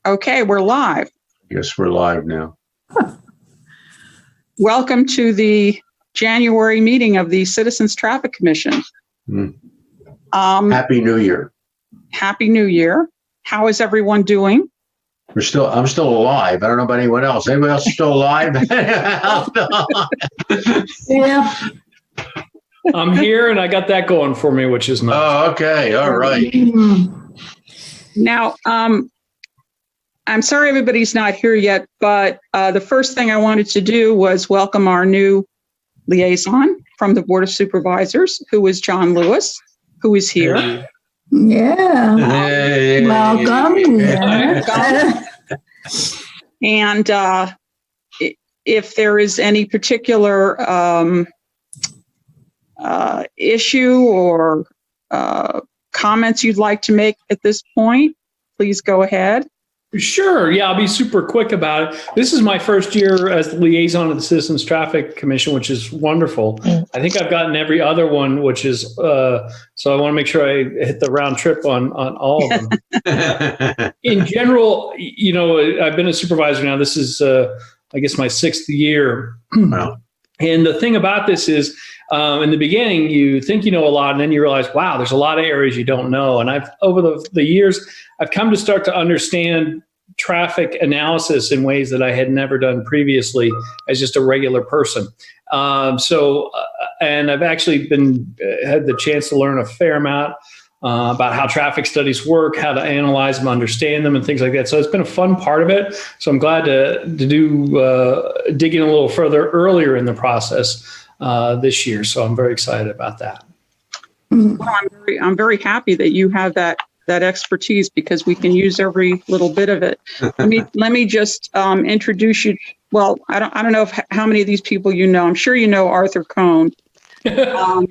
Okay, we're live. Yes, we're live now. Welcome to the January meeting of the Citizens Traffic Commission. Happy New Year. Happy New Year. How is everyone doing? I'm still alive. I don't know about anyone else. Anybody else still alive? Yeah. I'm here and I got that going for me, which is nice. Oh, okay. All right. Now, I'm sorry everybody's not here yet, but the first thing I wanted to do was welcome our new liaison from the Board of Supervisors, who is John Lewis, who is here. Hey. Yeah. Hey. Welcome. Yeah. And if there is any particular issue or comments you'd like to make at this point, please go ahead. Sure. Yeah, I'll be super quick about it. This is my first year as the liaison of the Citizens Traffic Commission, which is wonderful. I think I've gotten every other one, which is, so I want to make sure I hit the round trip on all of them. In general, you know, I've been a supervisor now. This is, I guess, my 6th year. Wow. And the thing about this is, in the beginning, you think you know a lot, and then you realize, wow, there's a lot of areas you don't know. And I've over the years, I've come to start to understand traffic analysis in ways that I had never done previously as just a regular person. And I've actually had the chance to learn a fair amount about how traffic studies work, how to analyze them, understand them, and things like that. So it's been a fun part of it. So I'm glad to dig in a little further earlier in the process this year. So I'm very excited about that. Well, I'm very happy that you have that expertise, because we can use every little bit of it. Let me just introduce you. Well, I don't know how many of these people you know. I'm sure you know Arthur Cohn. I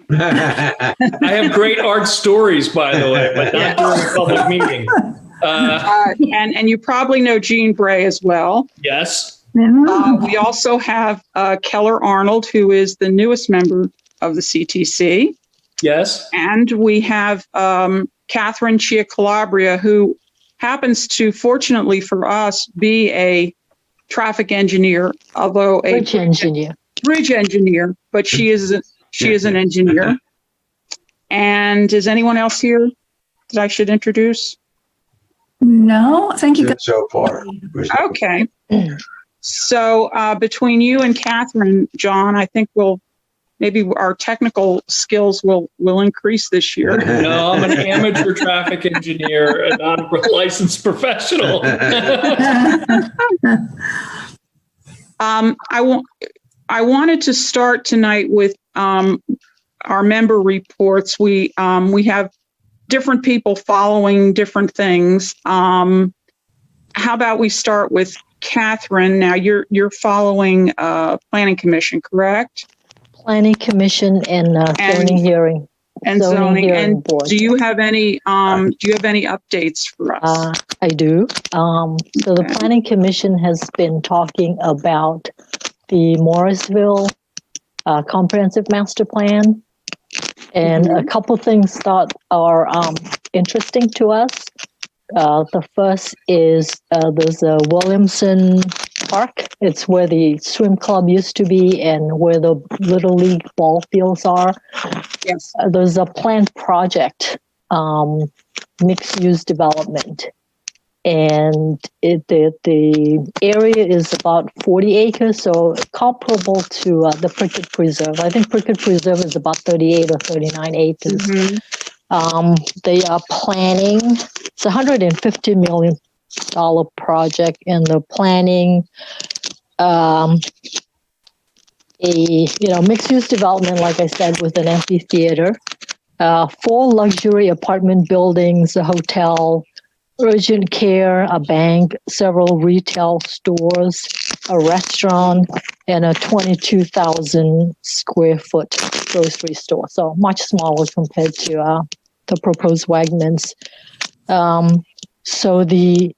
have great art stories, by the way, but not during a public meeting. And you probably know Jean Bray as well. Yes. We also have Keller Arnold, who is the newest member of the CTC. Yes. And we have Catherine Chia Calabria, who happens to, fortunately for us, be a traffic engineer, although a bridge engineer, but she is an engineer. And is anyone else here that I should introduce? No, thank you. So far. Okay. So between you and Catherine, John, I think maybe our technical skills will increase this year. No, I'm an amateur traffic engineer and not a licensed professional. I wanted to start tonight with our member reports. We have different people following different things. How about we start with Catherine? Now you're following Planning Commission, correct? Planning Commission and zoning hearing. And zoning. And board. do you have any updates for us? I do. So the Planning Commission has been talking about the Morrisville Comprehensive Master Plan, and a couple things that are interesting to us. The first is there's a Williamson Park. It's where the swim club used to be and where the Little League ball fields are. Yes. There's a planned project, mixed-use development. And the area is about 40 acres, so comparable to the Prickett Preserve. I think Prickett Preserve is about 38 or 39 acres. Mm-hmm. They are planning, it's a $150 million project, and they're planning a mixed-use development, like I said, with an amphitheater, 4 luxury apartment buildings, a hotel, urgent care, a bank, several retail stores, a restaurant, and a 22,000 square foot grocery store. So much smaller compared to the proposed Wegmans. So the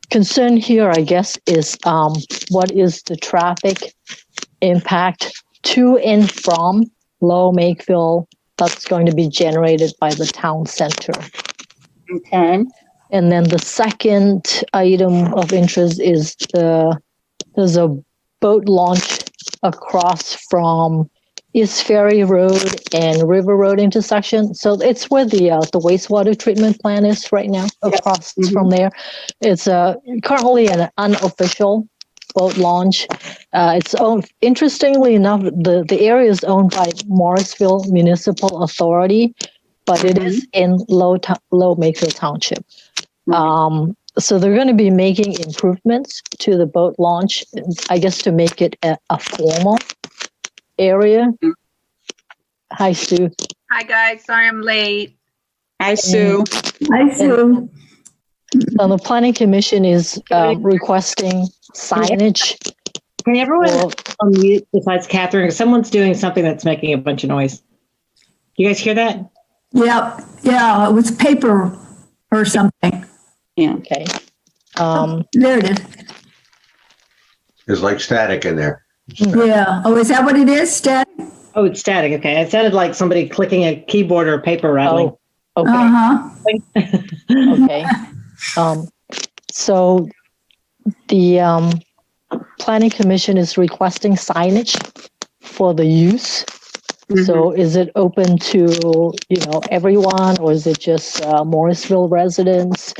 concern here, I guess, is what is the traffic impact to and from Low Makefield that's going to be generated by the town center. Okay. And then the second item of interest is there's a boat launch across from East Ferry Road and River Road intersection. So it's where the wastewater treatment plant is right now, across from there. It's currently an unofficial boat launch. It's owned, interestingly enough, the area is owned by Morrisville Municipal Authority, but it is in Low Makefield Township. So they're going to be making improvements to the boat launch, I guess, to make it a formal area. Hi, Sue. Hi, guys. Sorry I'm late. Hi, Sue. I see. So the Planning Commission is requesting signage. Can everyone for- unmute besides Catherine? Someone's doing something that's making a bunch of noise. You guys hear that? Yep. Yeah, it was paper or something. Yeah. Okay. There it is. There's like static in there. Yeah. Oh, is that what it is, Stat? Oh, it's static. Okay. It sounded like somebody clicking a keyboard or paper rattling. Oh, okay. Uh-huh. Okay. So the Planning Commission is requesting signage for the use. So is it open to, everyone, or is it just Morrisville residents?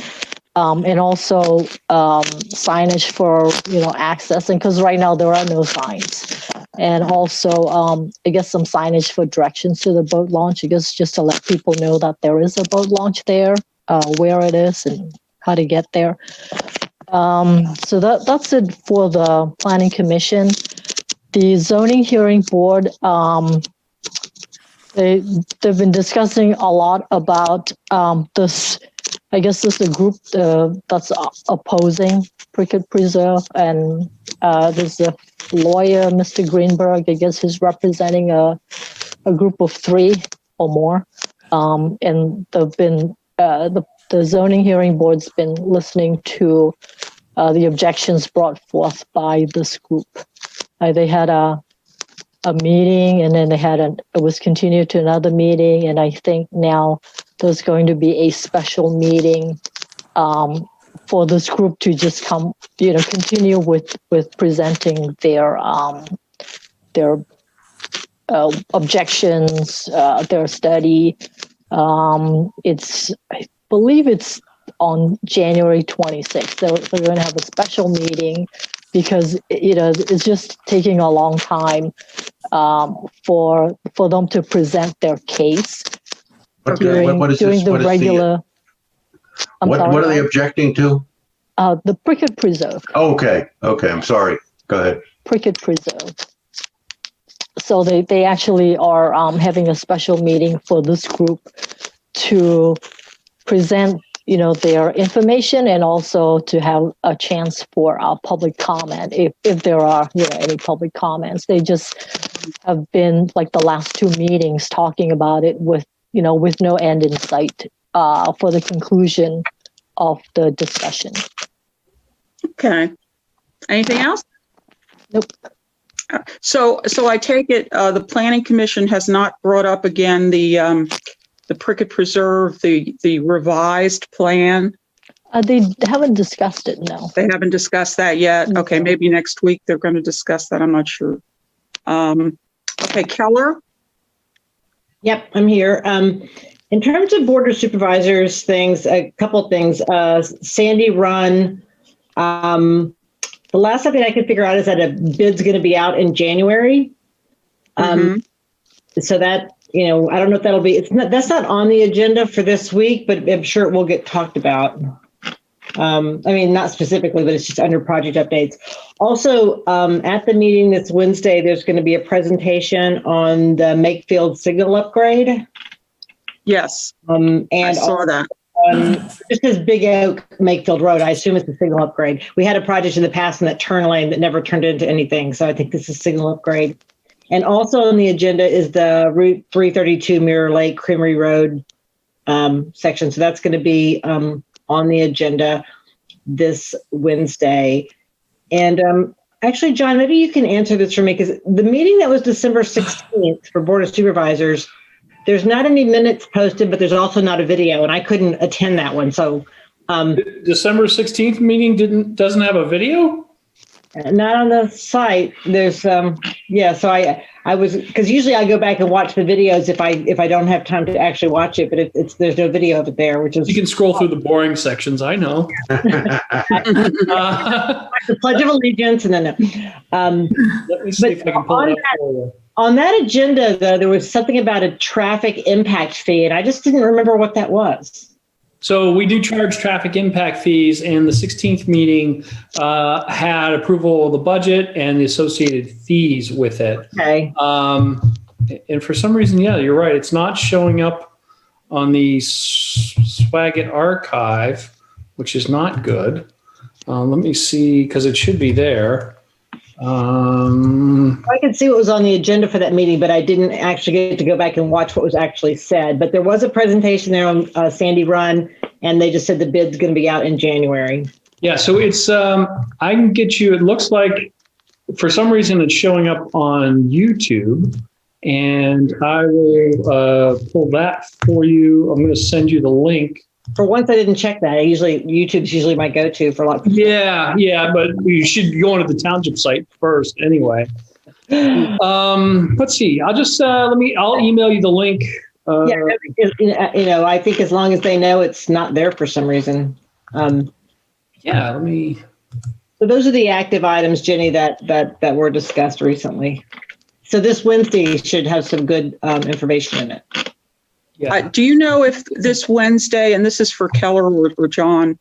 And also signage for, accessing, because right now there are no signs. And also, I guess some signage for directions to the boat launch, I guess just to let people know that there is a boat launch there, where it is and how to get there. So that's it for the Planning Commission. The Zoning Hearing Board, they've been discussing a lot about this. I guess there's a group that's opposing Cricket Preserve, and there's a lawyer, Mr. Greenberg. I guess he's representing a group of 3 or more, and they've been the Zoning Hearing Board's been listening to the objections brought forth by this group. They had a meeting, and then it was continued to another meeting, and I think now there's going to be a special meeting for this group to just come, continue with presenting their objections, their study. I believe it's on January 26th. They're going to have a special meeting because it's just taking a long time for them to present their case during the regular. What are they objecting to? The Prickett Preserve. Okay. I'm sorry. Go ahead. Prickett Preserve. So they actually are having a special meeting for this group to present their information, and also to have a chance for public comment if there are any public comments. They just have been, like, the last 2 meetings talking about it with no end in sight for the conclusion of the discussion. Okay. Anything else? Nope. So I take it the Planning Commission has not brought up again the Prickett Preserve, the revised plan. They haven't discussed it, no. They haven't discussed that yet. Okay, maybe next week they're going to discuss that. I'm not sure. Okay, Keller. Yep, I'm here. In terms of Board of Supervisors things, a couple things. Sandy Run, the last update I could figure out is that a bid's going to be out in January. So that, I don't know if that'll be, that's not on the agenda for this week, but I'm sure it will get talked about. Not specifically, but it's just under project updates. Also, at the meeting this Wednesday, there's going to be a presentation on the Makefield signal upgrade. Yes. And I saw that. Just as Big Oak Makefield Road, I assume it's a signal upgrade. We had a project in the past in that turn lane that never turned into anything. So I think this is a signal upgrade. And also on the agenda is the Route 332 Mirror Lake Creamery Road section. So that's going to be on the agenda this Wednesday. And actually, John, maybe you can answer this for me, because the meeting that was December 16th for Board of Supervisors, there's not any minutes posted, but there's also not a video, and I couldn't attend that one. So December 16th meeting doesn't have a video? Not on the site. There's so I was, because usually I go back and watch the videos if I don't have time to actually watch it, but there's no video of it there, which is. You can scroll through the boring sections. I know. The Pledge of Allegiance, and then. Let me see if I can pull it up for you. On that agenda, though, there was something about a traffic impact fee, and I just didn't remember what that was. So we do charge traffic impact fees, and the 16th meeting had approval of the budget and the associated fees with it. Okay. And for some reason, yeah, you're right. It's not showing up on the Swagat archive, which is not good. Let me see, because it should be there. I can see what was on the agenda for that meeting, but I didn't actually get to go back and watch what was actually said. But there was a presentation there on Sandy Run, and they just said the bid's going to be out in January. Yeah, so it's, I can get you, it looks like for some reason it's showing up on YouTube, and I will pull that for you. I'm going to send you the link. For once, I didn't check that. YouTube's usually my go-to for lots of stuff. Yeah, but you should go onto the township site first anyway. Let's see. I'll just I'll email you the link. I think as long as they know it's not there for some reason. Let me. So those are the active items, Jenny, that were discussed recently. So this Wednesday should have some good information in it. Yeah. Do you know if this Wednesday, and this is for Keller or John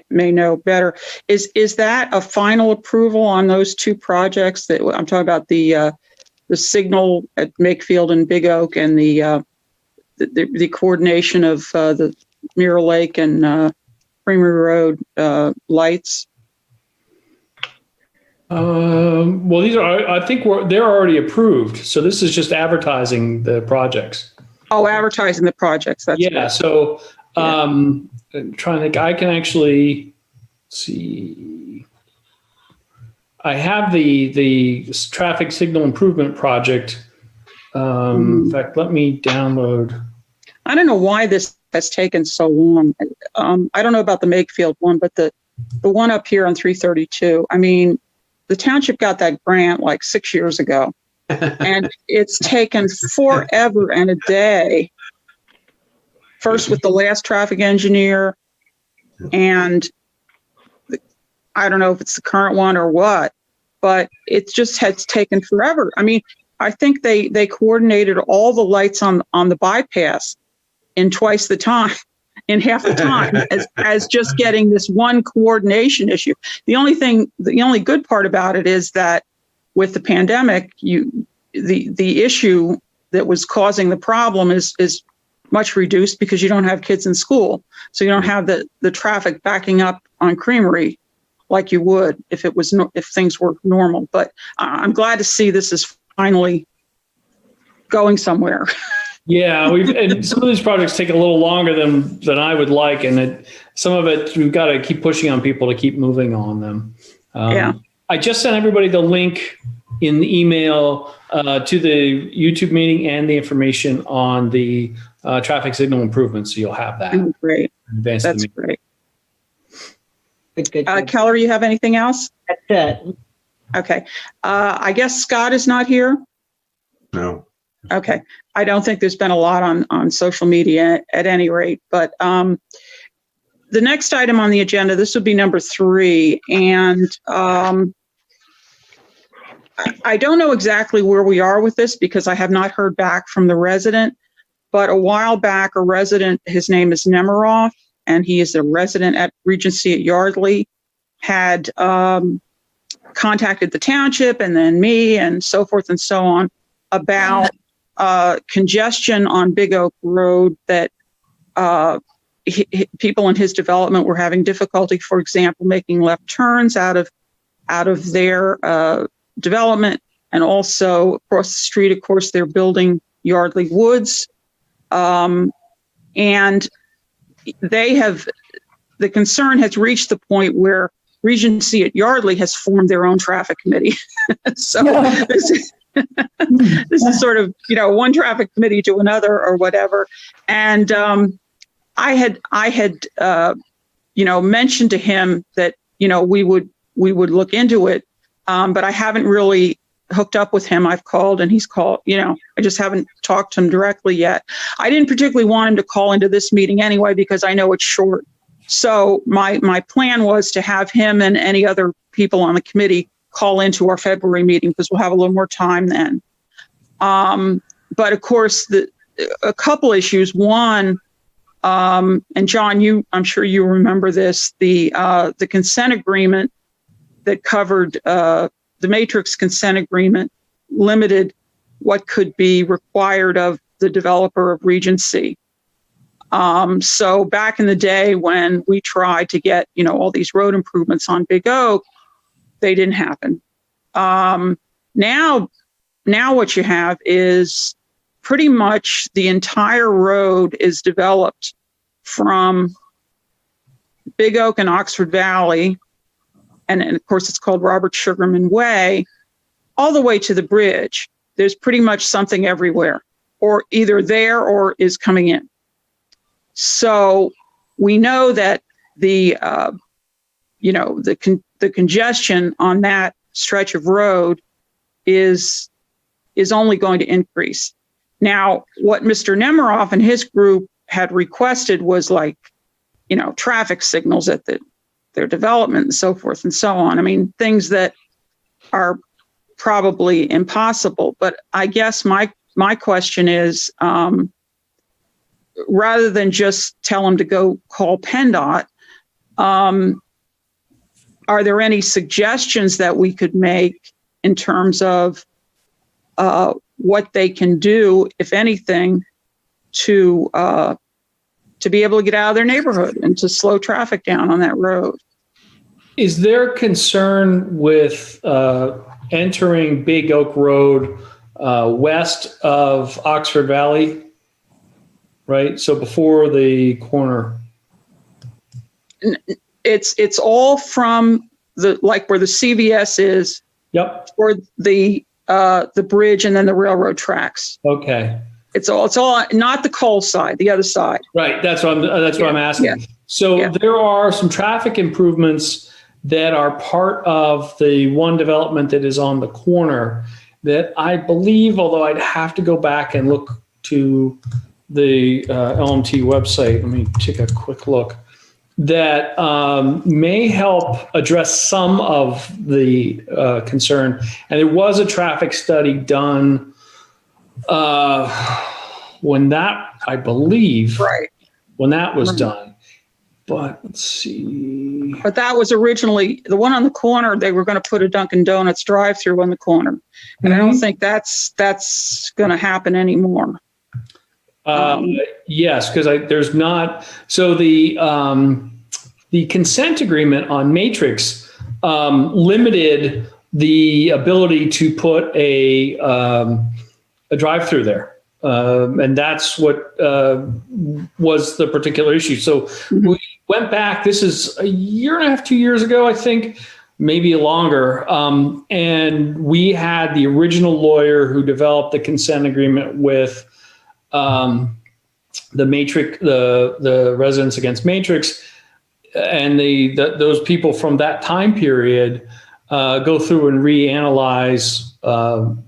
may know better, is that a final approval on those two projects that I'm talking about, the signal at Makefield and Big Oak, and the coordination of the Mirror Lake and Creamery Road lights? Well, these are, I think they're already approved. So this is just advertising the projects. Oh, advertising the projects. That's yeah. good. So I'm trying to think. I can actually see. I have the traffic signal improvement project. In fact, let me download. I don't know why this has taken so long. I don't know about the Makefield one, but the one up here on 332. I mean, the township got that grant like 6 years ago. And it's taken forever and a day. First with the last traffic engineer, and I don't know if it's the current one or what, but it just has taken forever. I mean, I think they coordinated all the lights on the bypass in twice the time, in half the time, as just getting this one coordination issue. The only good part about it is that with the pandemic, the issue that was causing the problem is much reduced because you don't have kids in school. So you don't have the traffic backing up on Creamery like you would if things were normal. But I'm glad to see this is finally going somewhere. Yeah, and some of these projects take a little longer than I would like, and some of it we've got to keep pushing on people to keep moving on them. I just sent everybody the link in the email to the YouTube meeting and the information on the traffic signal improvements, so you'll have that. Great, that's great. Good. Keller, you have anything else? That's it. Okay, I guess Scott is not here. No. Okay, I don't think there's been a lot on social media at any rate, but the next item on the agenda, this would be number 3, and I don't know exactly where we are with this because I have not heard back from the resident, but a while back, a resident, his name is Nemiroff, and he is a resident at Regency at Yardley, had contacted the township and then me and so forth and so on about congestion on Big Oak Road that people in his development were having difficulty, for example, making left turns out of their development, and also across the street, of course, they're building Yardley Woods, and the concern has reached the point where Regency at Yardley has formed their own traffic committee. So this is sort of, one traffic committee to another or whatever. And I had mentioned to him that, we would look into it. But I haven't really hooked up with him. I've called and he's called, I just haven't talked to him directly yet. I didn't particularly want him to call into this meeting anyway, because I know it's short. So my plan was to have him and any other people on the committee call into our February meeting, because we'll have a little more time then. But of course, a couple issues. One, and John, I'm sure you remember this, the consent agreement that covered the matrix consent agreement limited what could be required of the developer of Regency. So back in the day when we tried to get, all these road improvements on Big Oak, they didn't happen. Now what you have is pretty much the entire road is developed from Big Oak and Oxford Valley, and of course it's called Robert Sugarman Way, all the way to the bridge. There's pretty much something everywhere, or either there or is coming in. So we know that the congestion on that stretch of road is only going to increase. Now, what Mr. Nemiroff and his group had requested was traffic signals at their development and so forth and so on. I mean, things that are probably impossible. But I guess my question is, rather than just tell them to go call PennDOT, are there any suggestions that we could make in terms of what they can do, if anything, to be able to get out of their neighborhood and to slow traffic down on that road? Is there concern with entering Big Oak Road west of Oxford Valley, right? So before the corner. It's all from where the CVS is. Yep. Or the bridge and then the railroad tracks. Okay. It's all not the coal side, the other side. Right. That's what I'm asking. Yeah. So there are some traffic improvements that are part of the one development that is on the corner that I believe, although I'd have to go back and look to the LMT website. Let me take a quick look. That may help address some of the concern. And there was a traffic study done when that, I believe, Right. when that was done. But let's see. But that was originally the one on the corner. They were going to put a Dunkin' Donuts drive-through on the corner, and I don't think that's going to happen anymore. Yes, because there's not. So the consent agreement on Matrix limited the ability to put a drive-through there, and that's what was the particular issue. So we went back. This is a year and a half, 2 years ago, I think, maybe longer. And we had the original lawyer who developed the consent agreement with the Matrix, the Residents Against Matrix, and those people from that time period go through and reanalyze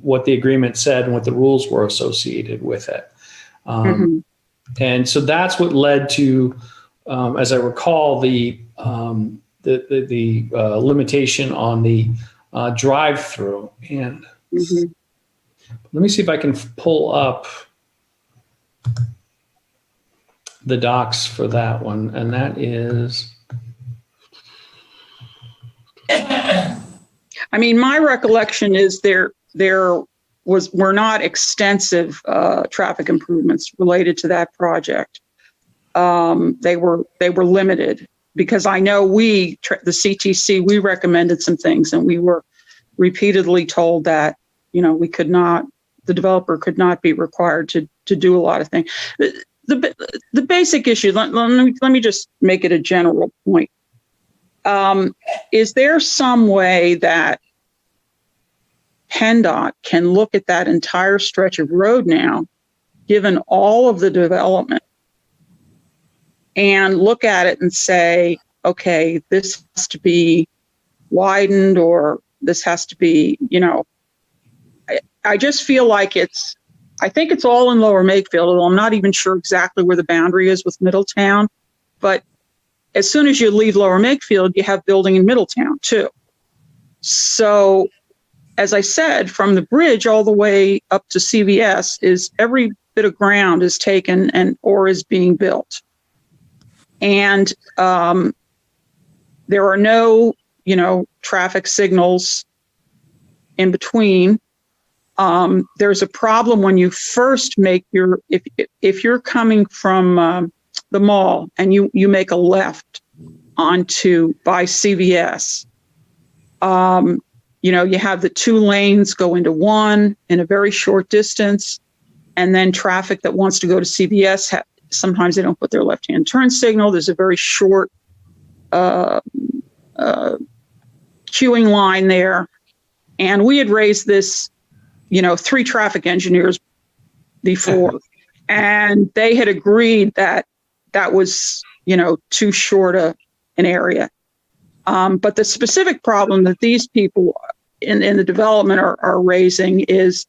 what the agreement said and what the rules were associated with it. And so that's what led to, as I recall, the limitation on the drive-through. And let me see if I can pull up the docs for that one, and that is. I mean, my recollection is there were not extensive traffic improvements related to that project. They were limited, because I know the CTC, we recommended some things, and we were repeatedly told that, the developer could not be required to do a lot of things. The basic issue, let me just make it a general point. Is there some way that PennDOT can look at that entire stretch of road now, given all of the development, and look at it and say, okay, this has to be widened or this has to be, I just feel like I think it's all in Lower Makefield, although I'm not even sure exactly where the boundary is with Middletown. But as soon as you leave Lower Makefield, you have building in Middletown too. So, as I said, from the bridge all the way up to CVS is every bit of ground is taken or is being built. And there are no, traffic signals in between. There's a problem when you first make if you're coming from the mall and you make a left onto by CVS, you have the 2 lanes go into one in a very short distance, and then traffic that wants to go to CVS, sometimes they don't put their left-hand turn signal. There's a very short queuing line there. And we had raised this, 3 traffic engineers before, and they had agreed that was, too short an area. But the specific problem that these people in the development are raising is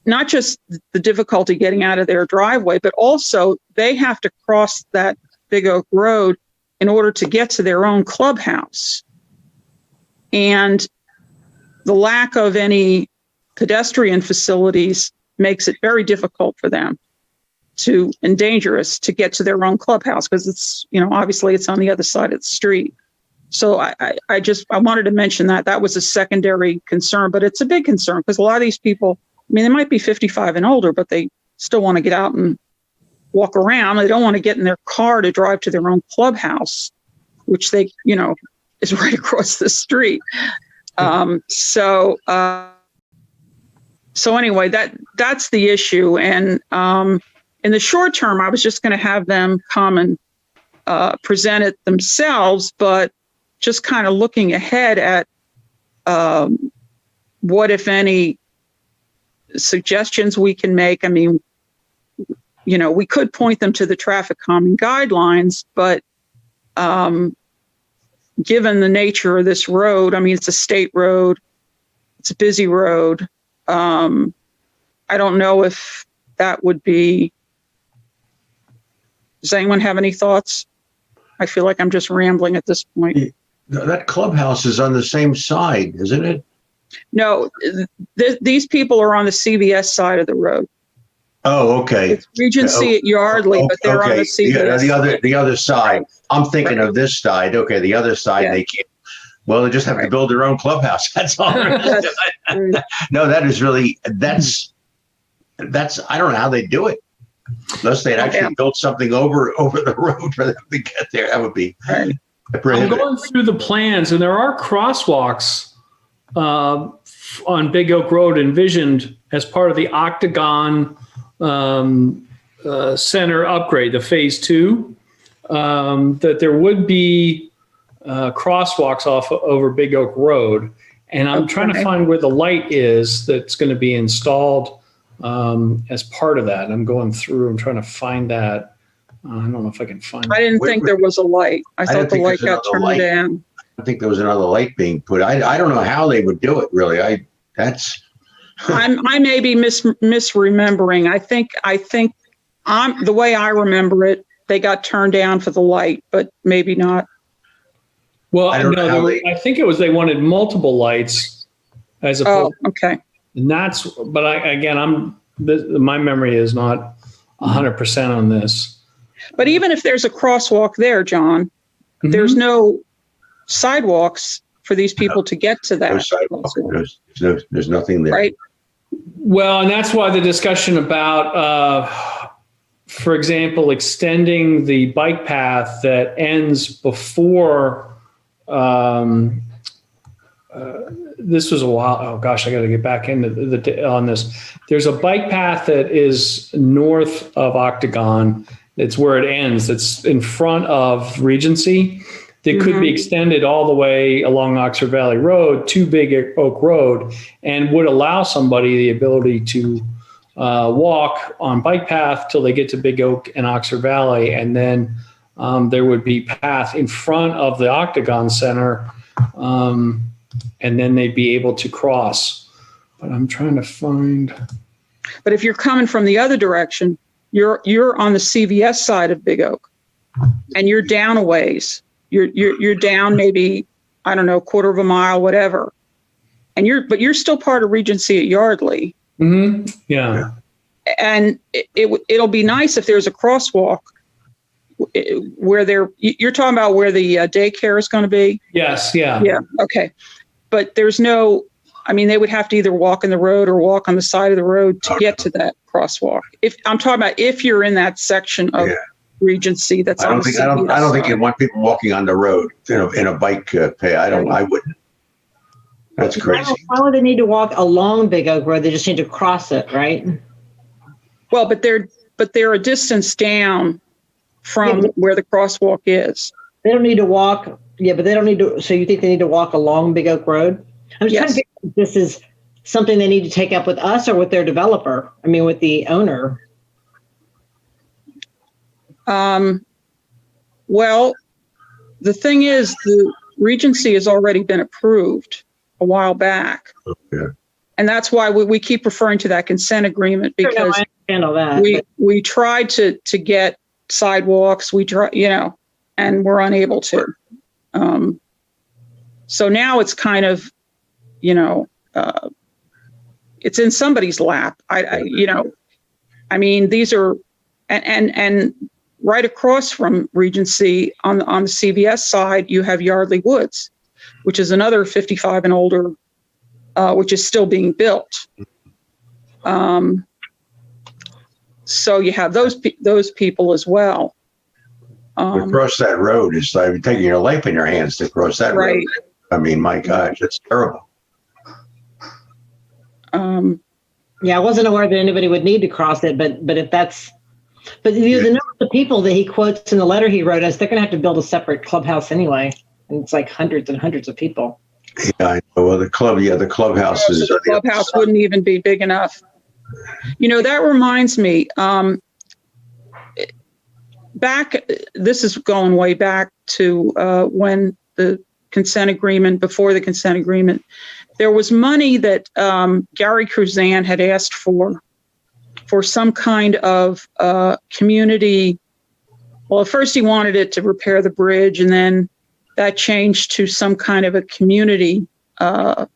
not just the difficulty getting out of their driveway, but also they have to cross that Big Oak Road in order to get to their own clubhouse. And the lack of any pedestrian facilities makes it very difficult for them and dangerous to get to their own clubhouse, because it's, obviously it's on the other side of the street. So I wanted to mention that was a secondary concern, but it's a big concern because a lot of these people, they might be 55 and older, but they still want to get out and walk around. They don't want to get in their car to drive to their own clubhouse, which they, is right across the street. So anyway, that's the issue. And in the short term, I was just going to have them come and present it themselves, but just kind of looking ahead at what, if any, suggestions we can make. We could point them to the traffic calming guidelines, but given the nature of this road, it's a state road, it's a busy road. I don't know if that would be. Does anyone have any thoughts? I feel like I'm just rambling at this point. That clubhouse is on the same side, isn't it? No, these people are on the CVS side of the road. Oh, okay. It's Regency at Yardley, but they're on the CVS. The other side. I'm thinking of this side. Okay, the other side, yeah. They can't. Well, they just have to build their own clubhouse. That's all. No, that is really, that's, I don't know how they do it. Unless they'd actually built something over the road for them to get there. That would be prohibitive. I'm going through the plans, and there are crosswalks on Big Oak Road envisioned as part of the Octagon Center upgrade, the phase 2, that there would be crosswalks over Big Oak Road. And I'm trying to find where the light is that's going to be installed as part of that. And I'm going through, I'm trying to find that. I don't know if I can find it. I didn't think there was a light. I thought the light got turned down. I think there was another light being put. I don't know how they would do it, really. I may be misremembering. I think the way I remember it, they got turned down for the light, but maybe not. Well, I think it was they wanted multiple lights as opposed. Oh, okay. And my memory is not 100% on this. But even if there's a crosswalk there, John, there's no sidewalks for these people to get to that. There's nothing there. Right. Well, and that's why the discussion about, for example, extending the bike path that ends before, this was a while. Oh gosh, I got to get back into on this. There's a bike path that is north of Octagon. It's where it ends. It's in front of Regency. That could be extended all the way along Oxford Valley Road to Big Oak Road, and would allow somebody the ability to walk on bike path till they get to Big Oak and Oxford Valley, and then there would be path in front of the Octagon Center, and then they'd be able to cross. But I'm trying to find. But if you're coming from the other direction, you're on the CVS side of Big Oak, and you're down a ways. You're down maybe, I don't know, a quarter of a mile, whatever. And you're still part of Regency at Yardley. Mm-hmm. Yeah. And it'll be nice if there's a crosswalk where you're talking about where the daycare is going to be. Yes. Yeah. Yeah. Okay. But there's no, I mean, they would have to either walk in the road or walk on the side of the road to get to that crosswalk. If I'm talking about if you're in that section of Regency, that's I don't think you'd want people walking on the road, in a bike path. I wouldn't. That's crazy. Why would they need to walk along Big Oak Road? They just need to cross it, right? Well, but they're a distance down from where the crosswalk is. They don't need to walk. Yeah, but they don't need to. So you think they need to walk along Big Oak Road? I'm just trying to figure out if this is something they need to take up with us or with their developer. I mean, with the owner. Well, the thing is, the Regency has already been approved a while back. Yeah. And that's why we keep referring to that consent agreement, because I understand all that, we tried to get sidewalks, and we're unable to. So now it's kind of, it's in somebody's lap. I mean, these are, and right across from Regency on the CVS side, you have Yardley Woods, which is another 55 and older, which is still being built. So you have those people as well. Across that road is like taking your life in your hands to cross that road. I mean, my gosh, it's terrible. Yeah, I wasn't aware that anybody would need to cross it, but if that's, the number of people that he quotes in the letter he wrote us, they're going to have to build a separate clubhouse anyway, and it's like hundreds and hundreds of people. Yeah, I know. Well, the clubhouse is. So the clubhouse wouldn't even be big enough. That reminds me. This is going way back to when the consent agreement, before the consent agreement, there was money that Gary Cruzan had asked for some kind of community. Well, at first he wanted it to repair the bridge, and then that changed to some kind of a community pot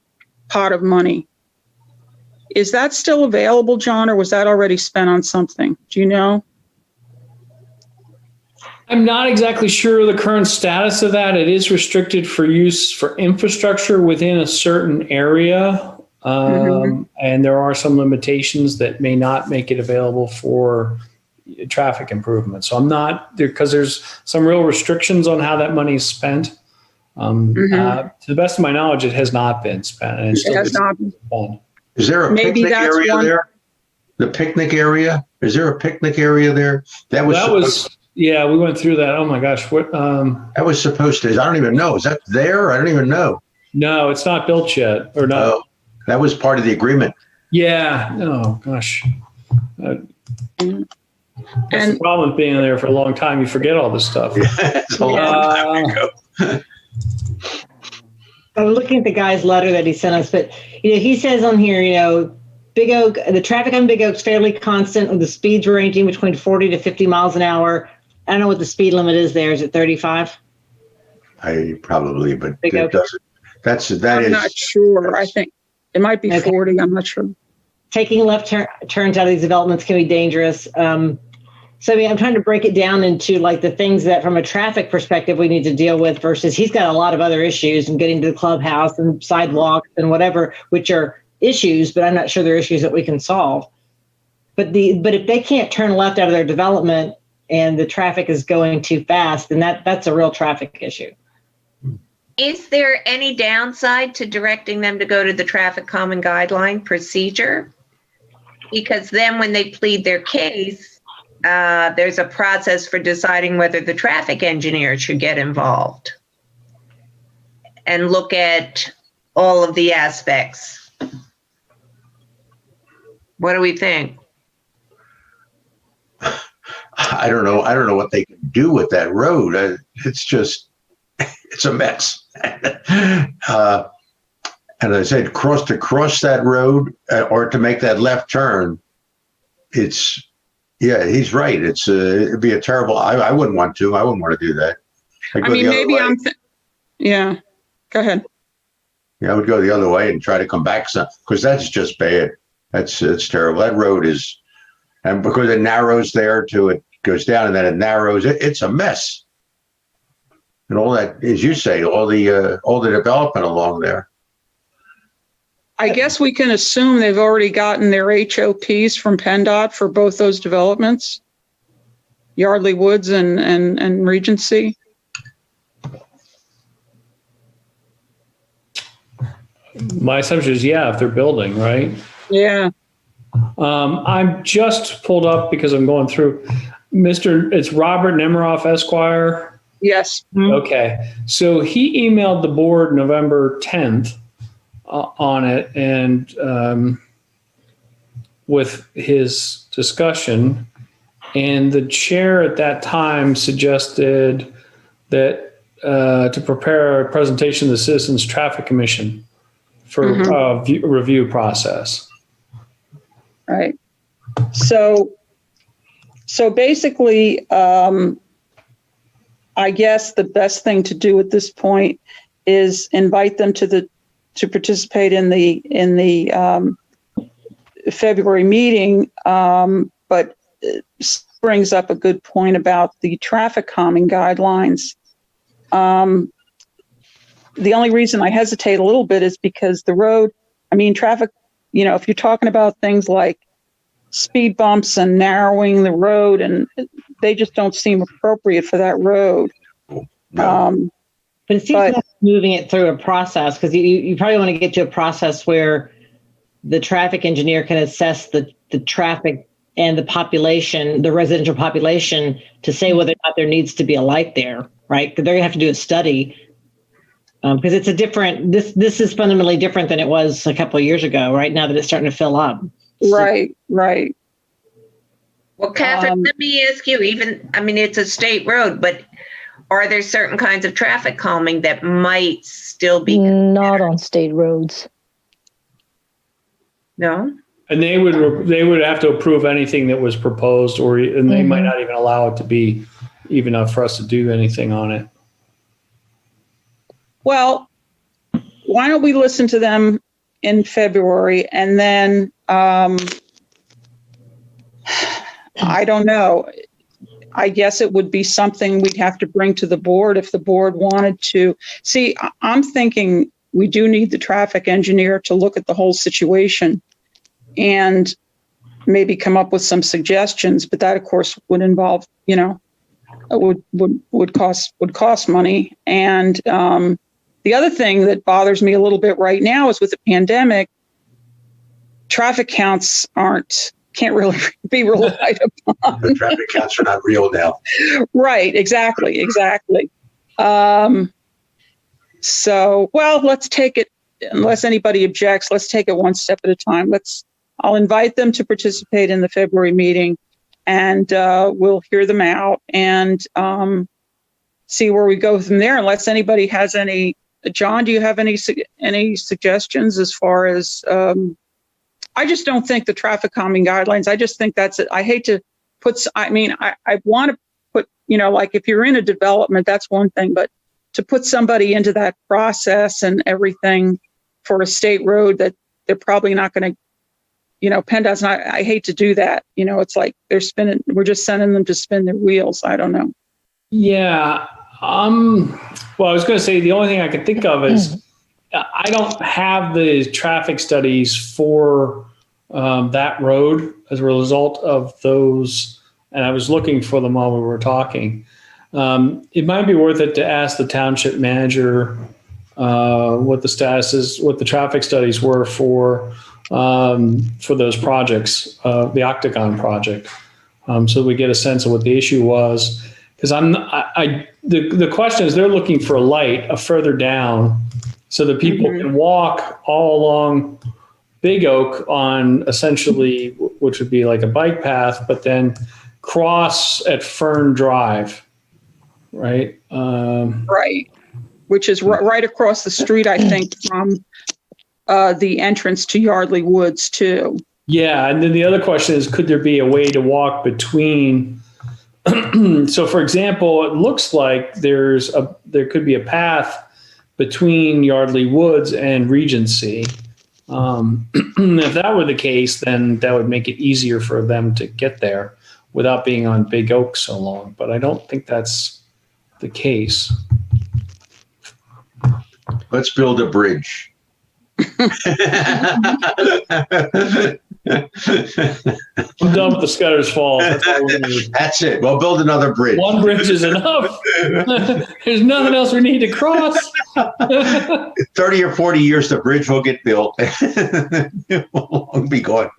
of money. Is that still available, John, or was that already spent on something? Do you know? I'm not exactly sure the current status of that. It is restricted for use for infrastructure within a certain area. And there are some limitations that may not make it available for traffic improvement. So I'm not there, because there's some real restrictions on how that money is spent. To the best of my knowledge, it has not been spent. And it has not been spent. Is there a picnic area there? The picnic area? Is there a picnic area there? Yeah, we went through that. Oh my gosh. That was supposed to, I don't even know. Is that there? I don't even know. No, it's not built yet. Or no. Oh, that was part of the agreement. Yeah. Oh gosh. That's the problem with being there for a long time. You forget all this stuff. Yeah, it's a long time ago. I'm looking at the guy's letter that he sent us, but he says on here, Big Oak, the traffic on Big Oak is fairly constant, with the speeds ranging between 40 to 50 miles an hour. I don't know what the speed limit is there. Is it 35? Probably, but it doesn't. I'm not sure. I think it might be 40. I'm not sure. Taking left turns out of these developments can be dangerous. So I'm trying to break it down into like the things that from a traffic perspective we need to deal with versus he's got a lot of other issues and getting to the clubhouse and sidewalks and whatever, which are issues, but I'm not sure they're issues that we can solve. But if they can't turn left out of their development and the traffic is going too fast, then that's a real traffic issue. Is there any downside to directing them to go to the traffic common guideline procedure? Because then when they plead their case, there's a process for deciding whether the traffic engineer should get involved and look at all of the aspects. What do we think? I don't know what they can do with that road. It's just, it's a mess. And as I said, to cross that road or to make that left turn, he's right. It'd be a terrible, I wouldn't want to do that. I mean, maybe yeah, go ahead. Yeah, I would go the other way and try to come back because that's just bad. It's terrible. That road is, and because it narrows there it goes down and then it narrows, it's a mess. And all that, as you say, all the development along there. I guess we can assume they've already gotten their HOPs from PennDOT for both those developments, Yardley Woods and Regency. My assumption is, if they're building, right? Yeah. I'm just pulled up because I'm going through it's Robert Nemiroff Esquire. Yes. Okay. So he emailed the board November 10th on it, and with his discussion, and the chair at that time suggested that to prepare a presentation to the Citizens Traffic Commission for a review process. Right. So basically, I guess the best thing to do at this point is invite them to participate in the February meeting. But brings up a good point about the traffic calming guidelines. The only reason I hesitate a little bit is because the road, traffic, if you're talking about things like speed bumps and narrowing the road, and they just don't seem appropriate for that road. No. But it seems like moving it through a process, because you probably want to get to a process where the traffic engineer can assess the traffic and the population, the residential population, to say whether or not there needs to be a light there, right? Because they're going to have to do a study. Because it's this is fundamentally different than it was a couple of years ago, right? Now that it's starting to fill up. Right. Well, Catherine, let me ask you, it's a state road, but are there certain kinds of traffic calming that might still be considered? Not on state roads. No? And they would have to approve anything that was proposed, and they might not even allow it to be even enough for us to do anything on it. Well, why don't we listen to them in February, and then I don't know. I guess it would be something we'd have to bring to the board if the board wanted to. See, I'm thinking we do need the traffic engineer to look at the whole situation and maybe come up with some suggestions, but that of course would involve, would cost money. And the other thing that bothers me a little bit right now is with the pandemic, traffic counts can't really be relied upon. The traffic counts are not real now. Right, exactly. So, let's take it, unless anybody objects, let's take it one step at a time. I'll invite them to participate in the February meeting, and we'll hear them out and see where we go from there, unless anybody has any. John, do you have any suggestions as far as, I just don't think the traffic calming guidelines, I just think that's it. I hate to I want to put, like if you're in a development, that's one thing, but to put somebody into that process and everything for a state road that they're probably not going to, PennDOT's not, I hate to do that. It's like we're just sending them to spin their wheels. I don't know. Yeah. Well, I was going to say the only thing I could think of is I don't have the traffic studies for that road as a result of those, and I was looking for them while we were talking. It might be worth it to ask the township manager what the status is, what the traffic studies were for those projects, the Octagon project, so we get a sense of what the issue was. Because the question is, they're looking for a light further down so that people can walk all along Big Oak on essentially, which would be like a bike path, but then cross at Fern Drive. right? Right. Which is right across the street, I think, from the entrance to Yardley Woods too. Yeah, and then the other question is, could there be a way to walk between? So, for example, it looks like there could be a path between Yardley Woods and Regency. If that were the case, then that would make it easier for them to get there without being on Big Oak so long. But I don't think that's the case. Let's build a bridge. I'm done with the Scudder's Falls. That's all we're gonna do. That's it. We'll build another bridge. One bridge is enough. There's nothing else we need to cross. 30 or 40 years, the bridge will get built. We'll be gone.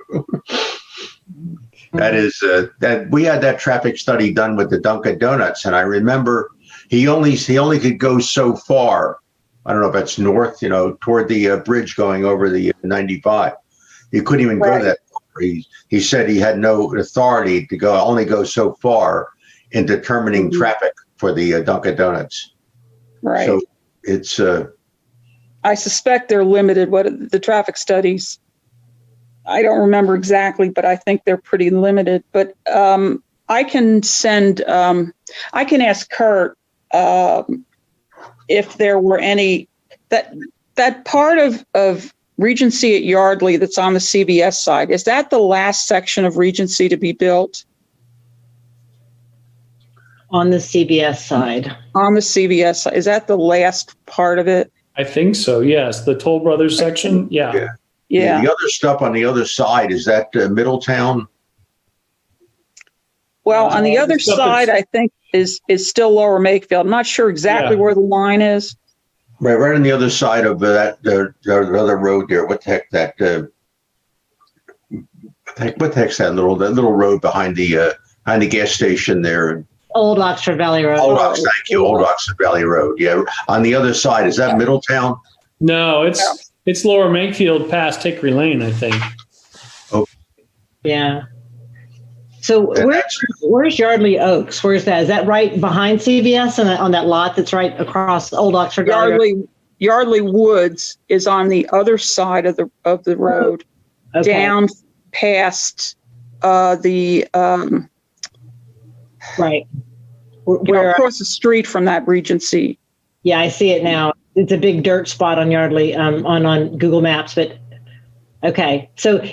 That is that we had that traffic study done with the Dunkin' Donuts, and I remember he only could go so far. I don't know if that's north, toward the bridge going over the 95. He couldn't even go that far. He said he had no authority to only go so far in determining traffic for the Dunkin' Donuts. Right. So it's. I suspect they're limited. What the traffic studies, I don't remember exactly, but I think they're pretty limited. But I can ask Kurt if there were any that part of Regency at Yardley that's on the CVS side. Is that the last section of Regency to be built? On the CVS side. On the CVS side. Is that the last part of it? I think so. Yes, the Toll Brothers section. Yeah. Yeah. The other stuff on the other side, is that Middletown? Well, on the other side, I think is still Lower Makefield. I'm not sure exactly where the line is. Right on the other side of that the other road there. What the heck that? What the heck's that little road behind the gas station there? Old Oxford Valley Road. Thank you, Old Oxford Valley Road. Yeah, on the other side, is that Middletown? No, it's Lower Makefield past Hickory Lane, I think. Oh, yeah. So where's Yardley Oaks? Where's that? Is that right behind CVS and on that lot that's right across Old Oxford Valley Road? Yardley Woods is on the other side of the road, down past the right. Across the street from that Regency. Yeah, I see it now. It's a big dirt spot on Yardley on Google Maps, but okay. So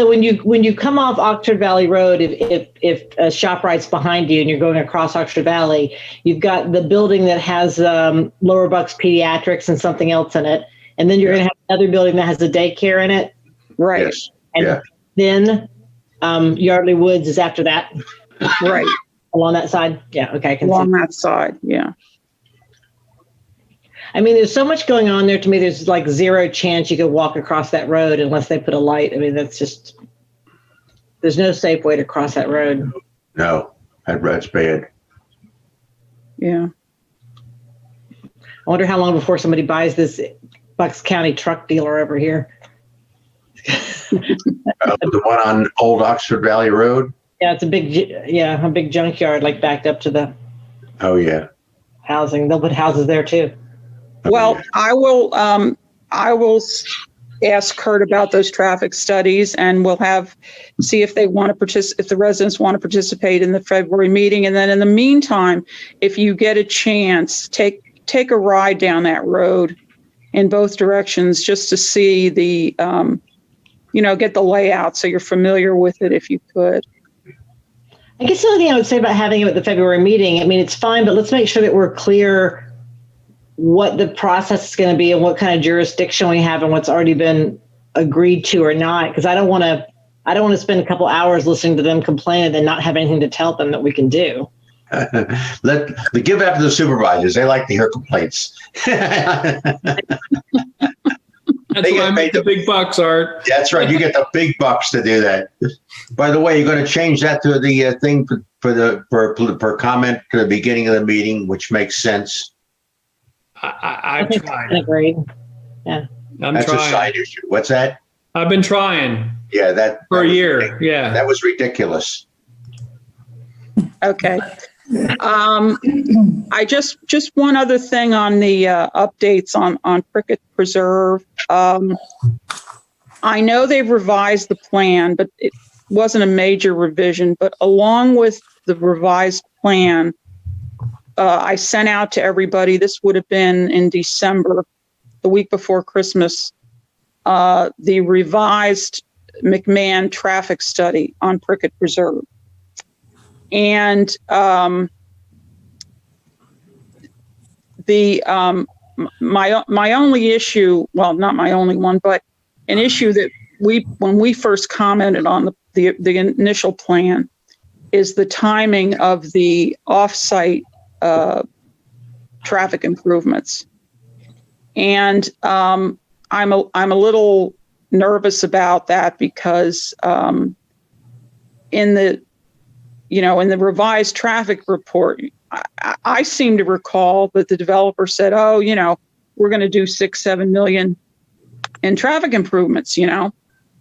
when you come off Oxford Valley Road, if ShopRite's behind you and you're going across Oxford Valley, you've got the building that has Lower Bucks Pediatrics and something else in it, and then you're going to have another building that has a daycare in it, right? Yes. And then Yardley Woods is after that, right? Along that side, yeah. Okay, I can along see. that side, yeah. I mean, there's so much going on there. To me, there's like zero chance you could walk across that road unless they put a light. I mean, there's no safe way to cross that road. No, that's bad. Yeah. I wonder how long before somebody buys this Bucks County truck dealer over here. The one on Old Oxford Valley Road? Yeah, it's a big junkyard, like backed up to the housing. They'll put houses there too. Well, I will ask Kurt about those traffic studies, and we'll see if they want to if the residents want to participate in the February meeting. And then in the meantime, if you get a chance, take a ride down that road in both directions just to see the, get the layout so you're familiar with it if you could. I guess the only thing I would say about having it at the February meeting, I mean, it's fine, but let's make sure that we're clear what the process is going to be and what kind of jurisdiction we have and what's already been agreed to or not. Because I don't want to spend a couple hours listening to them complain and then not have anything to tell them that we can do. Give after the supervisors. They like to hear complaints. That's why I make the big bucks, Art. That's right. You get the big bucks to do that. By the way, you're going to change that to the thing per comment to the beginning of the meeting, which makes sense. I've tried. Agreed. Yeah. That's a side issue. What's that? I've been trying. Yeah, that for a year. Ridiculous. Yeah. That was ridiculous. Okay. I just one other thing on the updates on Prickett Preserve. I know they've revised the plan, but it wasn't a major revision. But along with the revised plan, I sent out to everybody, this would have been in December, the week before Christmas, the revised McMahon traffic study on Prickett Preserve. And my only issue, well, not my only one, but an issue that when we first commented on the initial plan is the timing of the off-site traffic improvements. And I'm a little nervous about that because in the revised traffic report, I seem to recall that the developer said, oh, we're going to do 6-7 million in traffic improvements,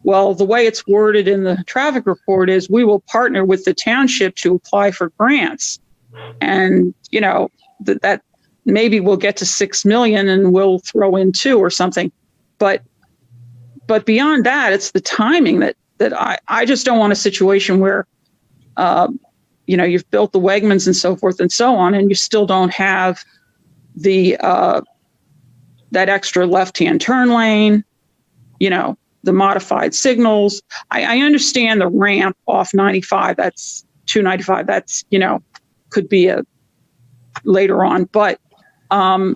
Well, the way it's worded in the traffic report is we will partner with the township to apply for grants. And, that maybe we'll get to 6 million and we'll throw in 2 or something. But beyond that, it's the timing that I just don't want a situation where, you've built the Wegmans and so forth and so on, and you still don't have the that extra left-hand turn lane, the modified signals. I understand the ramp off 95, that's 295, that's, could be a later on. But I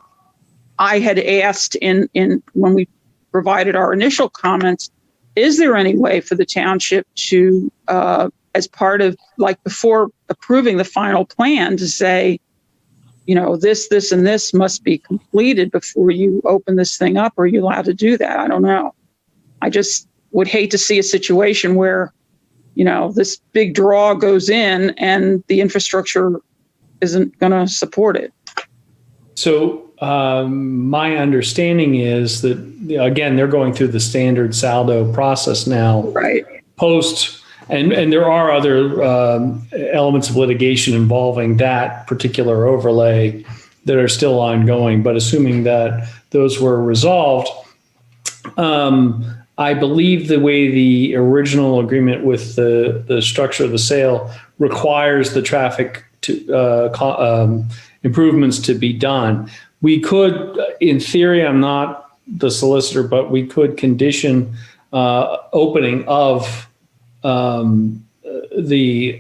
had asked in when we provided our initial comments, is there any way for the township to, as part of, like, before approving the final plan, to say, this, and this must be completed before you open this thing up? Or are you allowed to do that? I don't know. I just would hate to see a situation where, this big draw goes in and the infrastructure isn't going to support it. So my understanding is that, again, they're going through the standard saldo process now. Right. Post, and there are other elements of litigation involving that particular overlay that are still ongoing. But assuming that those were resolved, I believe the way the original agreement with the structure of the sale requires the traffic improvements to be done. We could, in theory, I'm not the solicitor, but we could condition opening of the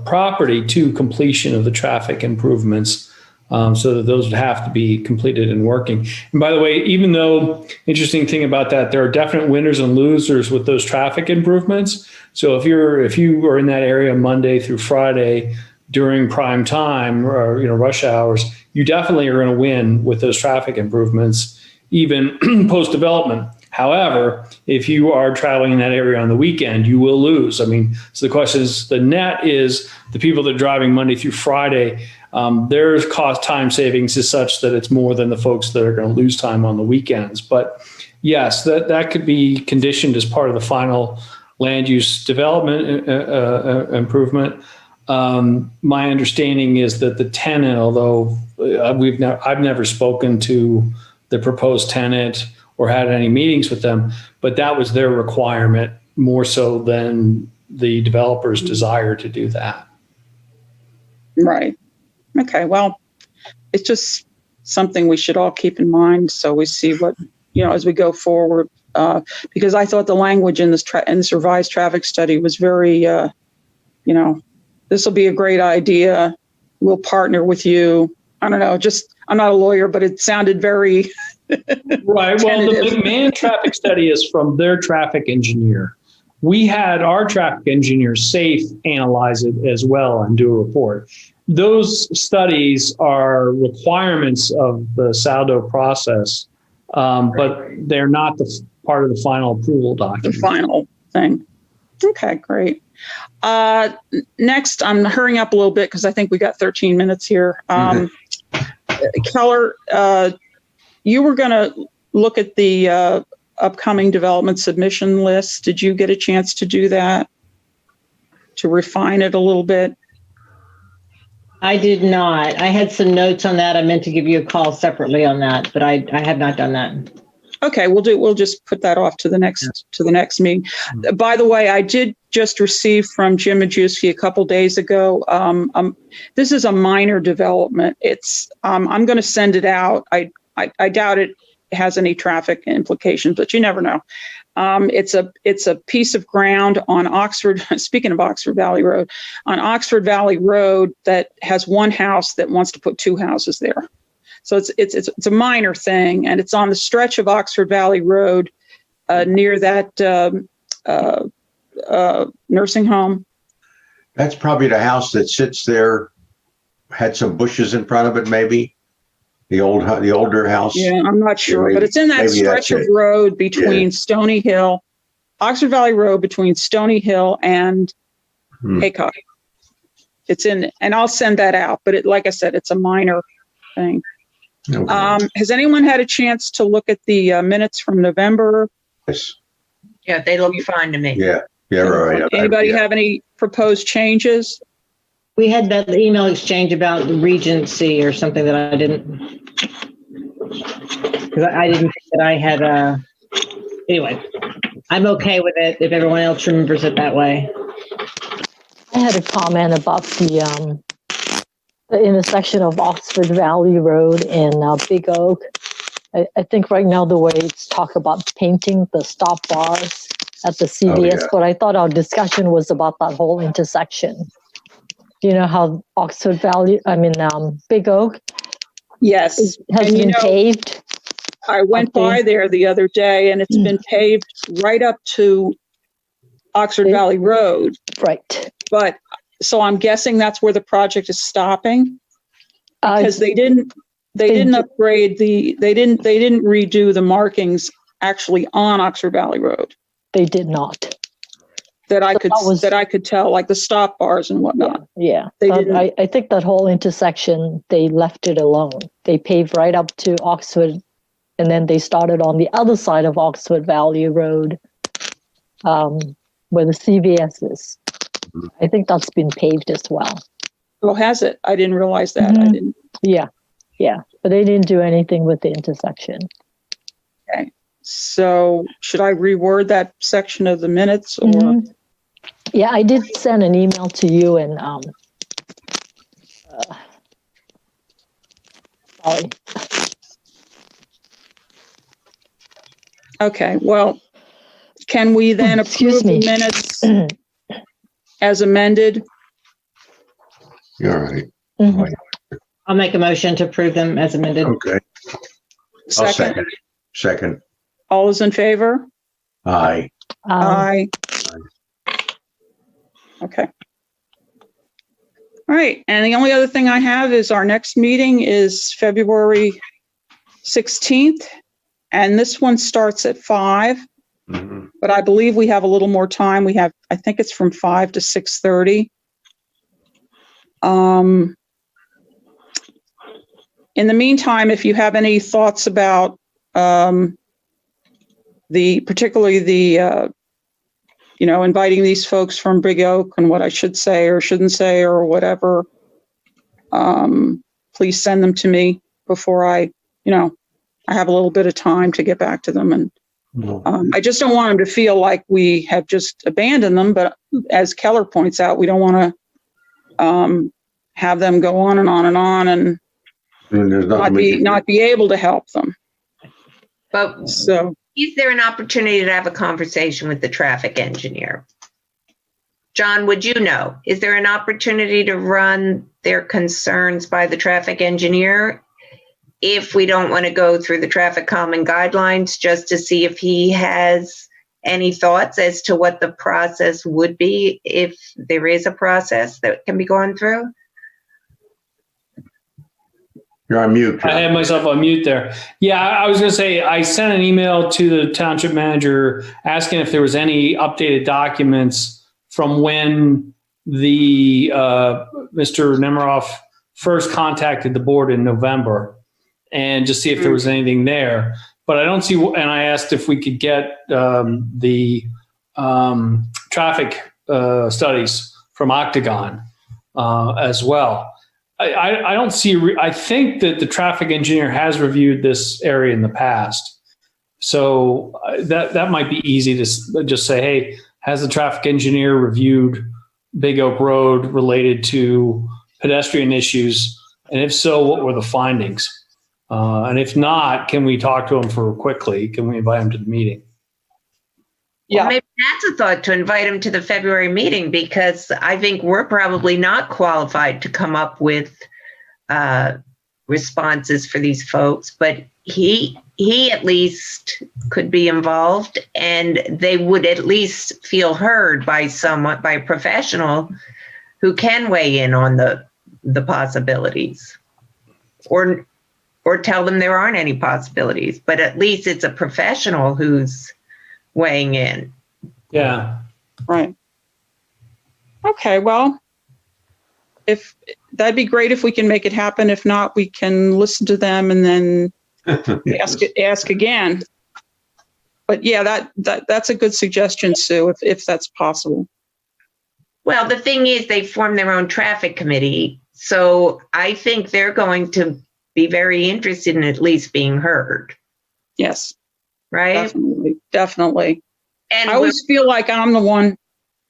property to completion of the traffic improvements, so that those would have to be completed and working. And by the way, even though, interesting thing about that, there are definite winners and losers with those traffic improvements. So if you are in that area Monday through Friday during prime time or rush hours, you definitely are going to win with those traffic improvements, even post development. However, if you are traveling in that area on the weekend, you will lose. So the question is, the net is the people that are driving Monday through Friday, their cost time savings is such that it's more than the folks that are going to lose time on the weekends. But yes, that could be conditioned as part of the final land use development improvement. My understanding is that the tenant, although I've never spoken to the proposed tenant or had any meetings with them, but that was their requirement more so than the developer's desire to do that. Right. Okay. Well, it's just something we should all keep in mind, so we see what, as we go forward, because I thought the language in this revised traffic study was very, this will be a great idea. We'll partner with you. I don't know, I'm not a lawyer, but it sounded very right. Well, the McMahon traffic study is from their traffic engineer. We had our traffic engineer, SAFE, analyze it as well and do a report. Those studies are requirements of the saldo process, but they're not the part of the final approval document. The final thing. Okay, great. Next, I'm hurrying up a little bit because I think we got 13 minutes here. Keller, you were going to look at the upcoming development submission list. Did you get a chance to do that, to refine it a little bit? I did not. I had some notes on that. I meant to give you a call separately on that, but I have not done that. Okay, we'll just put that off to the next meeting. By the way, I did just receive from Jim Majewski a couple days ago. This is a minor development. It's I'm going to send it out. I doubt it has any traffic implications, but you never know. It's a piece of ground on Oxford. Speaking of Oxford Valley Road, on Oxford Valley Road that has one house that wants to put two houses there. So it's a minor thing, and it's on the stretch of Oxford Valley Road near that nursing home. That's probably the house that sits there, had some bushes in front of it, maybe. The older house. Yeah, I'm not sure, maybe, but it's in that stretch of road between Stony Hill, Oxford Valley Road between Stony Hill and Haycock. It's in, and I'll send that out. But like I said, it's a minor thing. Okay. Has anyone had a chance to look at the minutes from November? Yes. Yeah, they look fine to me. Yeah, right. Anybody have any proposed changes? We had that email exchange about Regency or something that I didn't, because I didn't think that I had, anyway, I'm okay with it if everyone else remembers it that way. I had a comment about the intersection of Oxford Valley Road and Big Oak. I think right now the way it's talk about painting the stop bars at the CVS, but I thought our discussion was about that whole intersection. You know how Oxford Valley, Big Oak, yes, has been paved. I went by there the other day, and it's been paved right up to Oxford Valley Road. Right. But so I'm guessing that's where the project is stopping, because they didn't upgrade they didn't redo the markings actually on Oxford Valley Road. They did not. That I could tell, like the stop bars and whatnot. Yeah. They didn't. I think that whole intersection, they left it alone. They paved right up to Oxford, and then they started on the other side of Oxford Valley Road, where the CVS is. I think that's been paved as well. Oh, has it? I didn't realize that. Mm-hmm. I didn't. Yeah. But they didn't do anything with the intersection. Okay. So should I reword that section of the minutes or? Mm-hmm. Yeah, I did send an email to you and sorry. Okay, well, can we then approve the minutes as amended? You're right. Mm-hmm. I'll make a motion to approve them as amended. Okay. I'll second. All those in favor? Aye. Aye. Okay. All right. And the only other thing I have is our next meeting is February 16th. And this one starts at 5. Mm-hmm. But I believe we have a little more time. I think it's from 5 to 6:30. In the meantime, if you have any thoughts about particularly the inviting these folks from Big Oak and what I should say or shouldn't say or whatever, please send them to me before I have a little bit of time to get back to them. And I just don't want them to feel like we have just abandoned them. But as Keller points out, we don't want to have them go on and on and on and not be able to help them. But So. Is there an opportunity to have a conversation with the traffic engineer? John, would you know? Is there an opportunity to run their concerns by the traffic engineer if we don't want to go through the traffic common guidelines, just to see if he has any thoughts as to what the process would be if there is a process that can be gone through? You're on mute. I had myself on mute there. Yeah, I was going to say, I sent an email to the township manager asking if there was any updated documents from when the Mr. Nemiroff first contacted the board in November, and just see if there was anything there. But I don't see, and I asked if we could get the traffic studies from Octagon as well. I don't see, I think that the traffic engineer has reviewed this area in the past. So that might be easy to just say, hey, has the traffic engineer reviewed Big Oak Road related to pedestrian issues? And if so, what were the findings? And if not, can we talk to him quickly? Can we invite him to the meeting? Yeah. Well, maybe that's a thought, to invite him to the February meeting, because I think we're probably not qualified to come up with responses for these folks, but he at least could be involved, and they would at least feel heard by a professional who can weigh in on the possibilities, or tell them there aren't any possibilities, but at least it's a professional who's weighing in. Yeah. Right. Okay. Well, if that'd be great if we can make it happen. If not, we can listen to them and then ask again. But yeah, that's a good suggestion, Sue, if that's possible. Well, the thing is, they form their own traffic committee, so I think they're going to be very interested in at least being heard. Yes. Right? Definitely. And I always feel like I'm the one,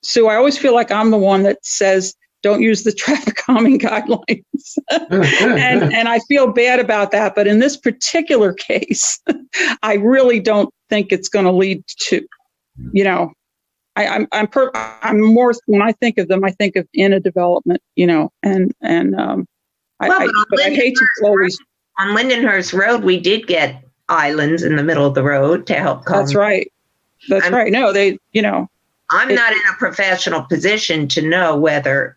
Sue, I always feel like I'm the one that says, don't use the traffic calming guidelines. and I feel bad about that. But in this particular case, I really don't think it's going to lead to, I'm more, when I think of them, I think of in a development, but I hate to always. On Lindenhurst Road, we did get islands in the middle of the road to help calm. That's right. That's right. No, I'm not in a professional position to know whether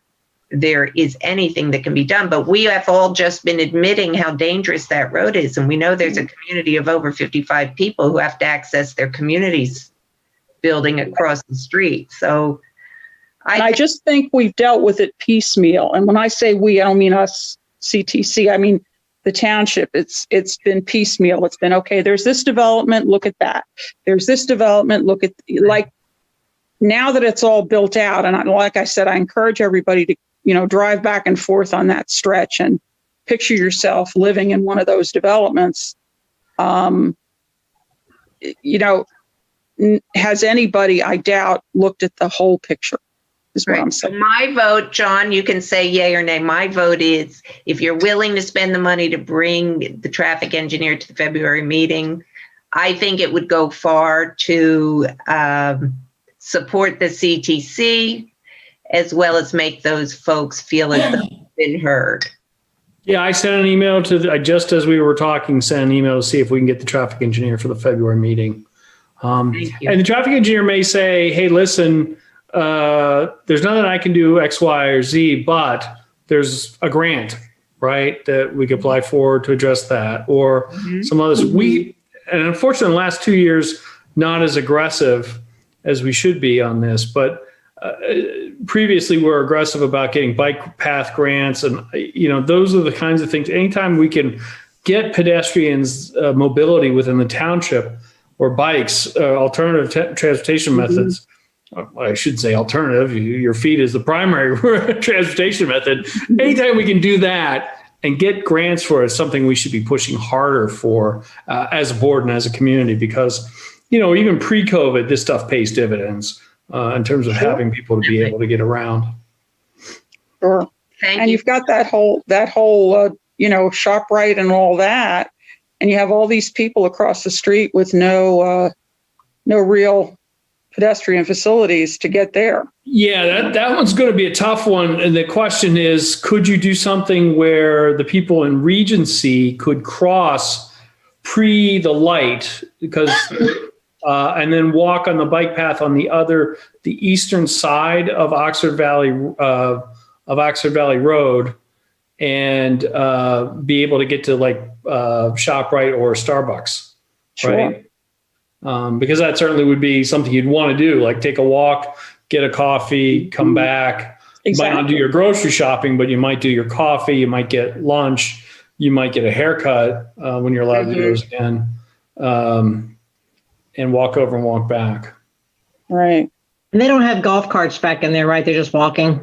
there is anything that can be done, but we have all just been admitting how dangerous that road is. And we know there's a community of over 55 people who have to access their community's building across the street. So I just think we've dealt with it piecemeal. And when I say we, I don't mean us, CTC. I mean the township. It's been piecemeal. It's been, okay, there's this development, look at that. There's this development, look at, like, now that it's all built out, and like I said, I encourage everybody to, drive back and forth on that stretch and picture yourself living in one of those developments. Has anybody, I doubt, looked at the whole picture, is what I'm saying. My vote, John, you can say yay or nay. My vote is, if you're willing to spend the money to bring the traffic engineer to the February meeting, I think it would go far to support the CTC, as well as make those folks feel as though they've been heard. Yeah, I sent an email just as we were talking, sent an email to see if we can get the traffic engineer for the February meeting. And the traffic engineer may say, hey, listen, there's nothing I can do X, Y, or Z, but there's a grant, right, that we could apply for to address that, or some others. And unfortunately, in the last 2 years, not as aggressive as we should be on this, but previously we're aggressive about getting bike path grants, and those are the kinds of things. Anytime we can get pedestrians mobility within the township, or bikes, alternative transportation methods. I should say alternative. Your feet is the primary transportation method. Anytime we can do that and get grants for it, something we should be pushing harder for as a board and as a community, because even pre-COVID, this stuff pays dividends in terms of having people to be able to get around. Sure. And you've got that whole ShopRite and all that, and you have all these people across the street with no real pedestrian facilities to get there. Yeah, that one's going to be a tough one. And the question is, could you do something where the people in Regency could cross pre the light, because and then walk on the bike path on the eastern side of Oxford Valley Road, and be able to get to ShopRite or Starbucks, Sure. right? Because that certainly would be something you'd want to do, like take a walk, get a coffee, come back. Exactly. You might not do your grocery shopping, but you might do your coffee, you might get lunch, you might get a haircut when you're allowed to do those again, and walk over and walk back. Right. And they don't have golf carts back in there, right? They're just walking.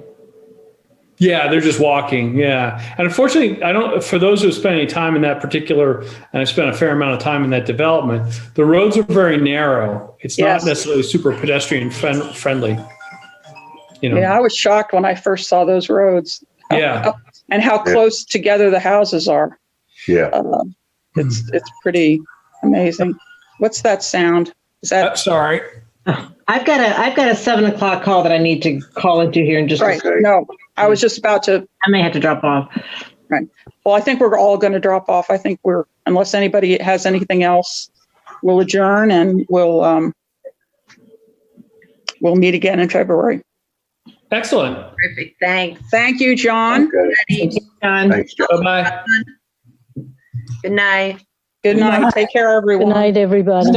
Yeah, they're just walking. Yeah. And unfortunately, for those who spend any time in that particular, and I spent a fair amount of time in that development, the roads are very narrow. It's Yes. not necessarily super pedestrian friendly. Yeah, I was shocked when I first saw those roads. Yeah. And how close together the houses are. Yeah. It's pretty amazing. What's that sound? Is that sorry? I've got a 7:00 call that I need to call into here in just right? a second. No, I was just about to. I may have to drop off. Right. Well, I think we're all going to drop off. I think unless anybody has anything else, we'll adjourn and we'll meet again in February. Excellent. Perfect. Thanks. Thank you, John. Okay. John. Thanks, John. Bye-bye. Good night. Good night. Take care, everyone. Good night, everybody. Stay